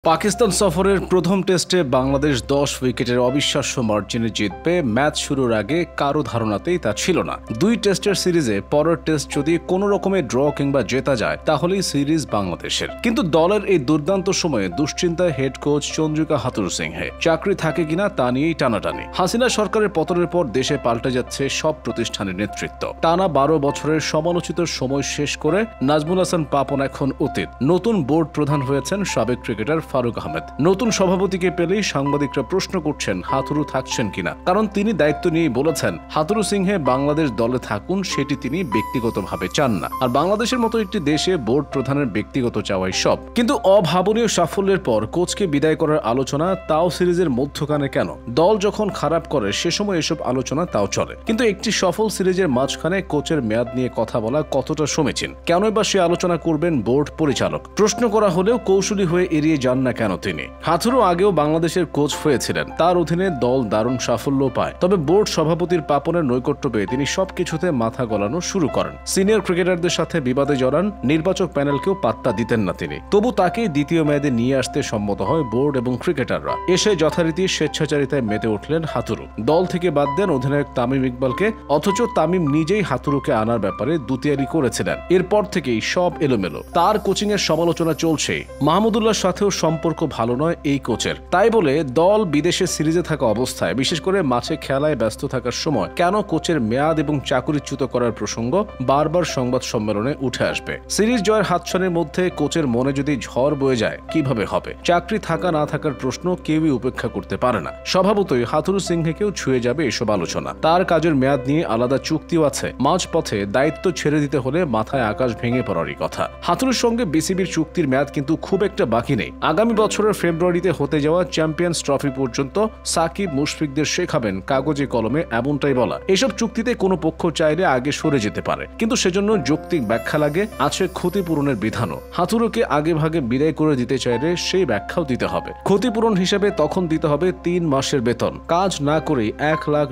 পাকিস্তান সফরের প্রথম টেস্টে বাংলাদেশ 10 উইকেটের অবিশ্বাস্য মার্জিনে জিতবে ম্যাচ শুরুর আগে কারো ধারণাতেই তা ছিল না। দুই টেস্টের সিরিজে পরের টেস্ট যদি কোনো রকমের ড্র কিংবা জেতা যায় তাহলেই সিরিজ বাংলাদেশের। কিন্তু দলের এই দুর্দান্ত সময়ে দুশ্চিন্তায় হেড কোচ চন্দ্রিকা হাথুরুসিংহে। চাকরি থাকে কিনা তা নিয়েই টানাটানি। হাসিনা সরকারের পতনের পর দেশে পাল্টে যাচ্ছে সব প্রতিষ্ঠানের নেতৃত্ব। টানা 12 বছরের সমালোচিত সময় শেষ করে নাজমুল হাসান পাপন এখন অতীত। নতুন বোর্ড প্রধান হয়েছেন সাবেক ক্রিকেটার ফারুক আহমেদ। নতুন সভাপতিকে পেলেই সাংবাদিকরা প্রশ্ন করছেন হাথুরু থাকছেন কিনা, কারণ তিনি দায়িত্ব নিয়ে বলেছেন হাথুরুসিংহে বাংলাদেশ দলে থাকুন, সেটি তিনি ব্যক্তিগতভাবে চান না। আর বাংলাদেশের মতো একটি দেশে বোর্ড প্রধানের ব্যক্তিগত চাওয়াই সব। কিন্তু অভাবনীয় সাফল্যের পর কোচকে বিদায় করার আলোচনা, তাও সিরিজের মধ্যখানে কেন? দল যখন খারাপ করে সে সময় এসব আলোচনা তাও চলে, কিন্তু একটি সফল সিরিজের মাঝখানে কোচের মেয়াদ নিয়ে কথা বলা কতটা সমীচীন? কেনই বা সে আলোচনা করবেন বোর্ড পরিচালক? প্রশ্ন করা হলেও কৌশলী হয়ে এড়িয়ে যান না কেন তিনি? হাথুরু আগেও বাংলাদেশের কোচ হয়েছিলেন, তার অধীনে দল দারুণ সাফল্য পায়। তবে বোর্ড সভাপতির পাপনের নৈকট্য পেয়ে তিনি সবকিছুতে মাথা গলানো শুরু করেন। সিনিয়র ক্রিকেটারদের সাথে বিবাদে জড়ান, নির্বাচক প্যানেলকেও পাত্তা দিতেন না তিনি। তবু তাকে দ্বিতীয় মেয়াদে নিয়ে আসতে সম্মত হয় বোর্ড এবং ক্রিকেটাররা। এসে যথারীতি স্বেচ্ছাচারিতায় মেতে উঠলেন হাথুরু। দল থেকে বাদ দেন অধিনায়ক তামিম ইকবালকে, অথচ তামিম নিজেই হাথুরুকে আনার ব্যাপারে দুতিয়ারি করেছিলেন। এরপর থেকেই সব এলোমেলো। তার কোচিং এর সমালোচনা চলছে। মাহমুদুল্লাহর সাথেও সম্পর্ক ভালো নয় এই কোচের। তাই বলে দল বিদেশে সিরিজে থাকা অবস্থায়, বিশেষ করে মাঠে খেলায় ব্যস্ত থাকার সময় কেন কোচের মেয়াদ এবং চাকুরিচ্যুত করার প্রসঙ্গ বারবার সংবাদ সম্মেলনে উঠে আসবে? সিরিজ জয়ের হাতছানির মধ্যে কোচের মনে যদি ঝড় বয়ে যায় কিভাবে হবে? চাকরি থাকা না থাকার প্রশ্ন কেউই উপেক্ষা করতে পারে না। স্বভাবতই হাথুরুসিংহেকেও ছুঁয়ে যাবে এসব আলোচনা। তার কাজের মেয়াদ নিয়ে আলাদা চুক্তিও আছে। মাঝপথে দায়িত্ব ছেড়ে দিতে হলে মাথায় আকাশ ভেঙে পড়ারই কথা। হাথুরুর সঙ্গে বিসিবির চুক্তির মেয়াদ কিন্তু খুব একটা বাকি নেই। আগামী বছরের ফেব্রুয়ারিতে হতে যাওয়া চ্যাম্পিয়ন্স ট্রফি পর্যন্ত সাকিব মুশফিকদের শেখাবেন কাগজে কলমে, এমনটাই বলা। এসব চুক্তিতে কোনো পক্ষ চাইলে আগে সরে যেতে পারে, কিন্তু সেজন্য যৌক্তিক ব্যাখ্যা লাগে, আছে ক্ষতিপূরণের বিধানও। হাথুরুকে আগে ভাগে বিদায় করে দিতে চাইলে সেই ব্যাখ্যাও দিতে হবে। ক্ষতিপূরণ হিসেবে তখন দিতে হবে 3 মাসের বেতন। কাজ না করেই $1 লাখ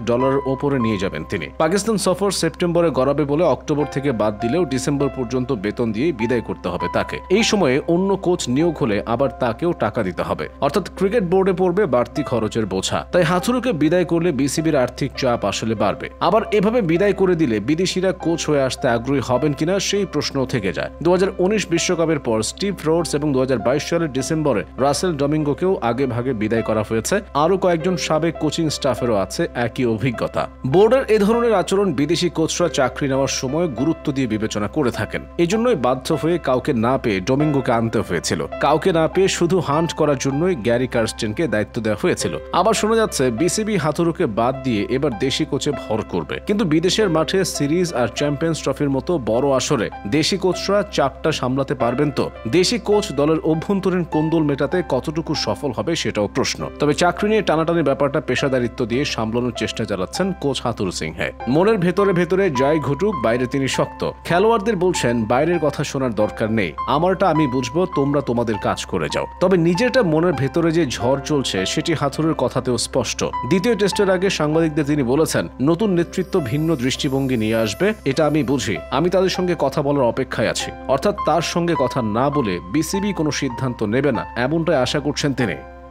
ওপরে নিয়ে যাবেন তিনি। পাকিস্তান সফর সেপ্টেম্বরে গড়াবে বলে অক্টোবর থেকে বাদ দিলেও ডিসেম্বর পর্যন্ত বেতন দিয়ে বিদায় করতে হবে তাকে। এই সময়ে অন্য কোচ নিয়োগ হলে আবার তাকেও টাকা দিতে হবে, অর্থাৎ ক্রিকেট বোর্ডে পড়বে বাড়তি খরচের বোঝা। তাই হাথুরুকে বিদায় করলে বিসিবির আর্থিক চাপ আসলে বাড়বে। আবার এভাবে বিদায় করে দিলে বিদেশিরা কোচ হয়ে আসতে আগ্রহী হবেন কিনা সেই প্রশ্ন থেকে যায়। 2019 বিশ্বকাপের পর স্টিভ রোডস এবং 2022 সালের ডিসেম্বরে রাসেল ডমিঙ্গোকেও আগে ভাগে বিদায় করা হয়েছে। আরো কয়েকজন সাবেক কোচিং স্টাফেরও আছে একই অভিজ্ঞতা। বোর্ডের এ ধরনের আচরণ বিদেশি কোচরা চাকরি নেওয়ার সময় গুরুত্ব দিয়ে বিবেচনা করে থাকেন। এজন্যই বাধ্য হয়ে কাউকে না পেয়ে ডমিঙ্গোকে আনতে হয়েছিল। কাউকে না পেয়ে শুধু হান্ট করার জন্যই গ্যারি কার্স্টেনকে দায়িত্ব দেওয়া হয়েছিল। আবার শোনা যাচ্ছে বিসিবি হাথুরুকে বাদ দিয়ে এবার দেশি কোচে ভর করবে। কিন্তু বিদেশের মাঠে সিরিজ আর চ্যাম্পিয়ন্স ট্রফির মতো বড় আসরে দেশি কোচরা চাপটা সামলাতে পারবেন তো? দেশি কোচ দলের অভ্যন্তরীণ কোন্দল মেটাতে কতটুকু সফল হবে সেটাও প্রশ্ন। তবে চাকরি নিয়ে টানাটানি ব্যাপারটা পেশাদারিত্ব দিয়ে সামলানোর চেষ্টা চালাচ্ছেন কোচ হাথুরুসিংহে। মনের ভেতরে ভেতরে যাই ঘটুক, বাইরে তিনি শক্ত। খেলোয়াড়দের বলছেন বাইরের কথা শোনার দরকার নেই, আমারটা আমি বুঝবো, তোমরা তোমাদের কাজ করে যাও। তবে নিজেরটা মনের ভেতরে যে ঝড় চলছে সেটি হাথুরুর কথাতেও স্পষ্ট। দ্বিতীয় টেস্টের আগে সাংবাদিকদের তিনি বলেছেন, নতুন নেতৃত্ব ভিন্ন দৃষ্টিভঙ্গি নিয়ে আসবে, এটা আমি বুঝি। আমি তাদের সঙ্গে কথা বলার অপেক্ষায় আছি। অর্থাৎ তার সঙ্গে কথা না বলে বিসিবি কোনো সিদ্ধান্ত নেবে না, এমনটাই আশা করছেন তিনি।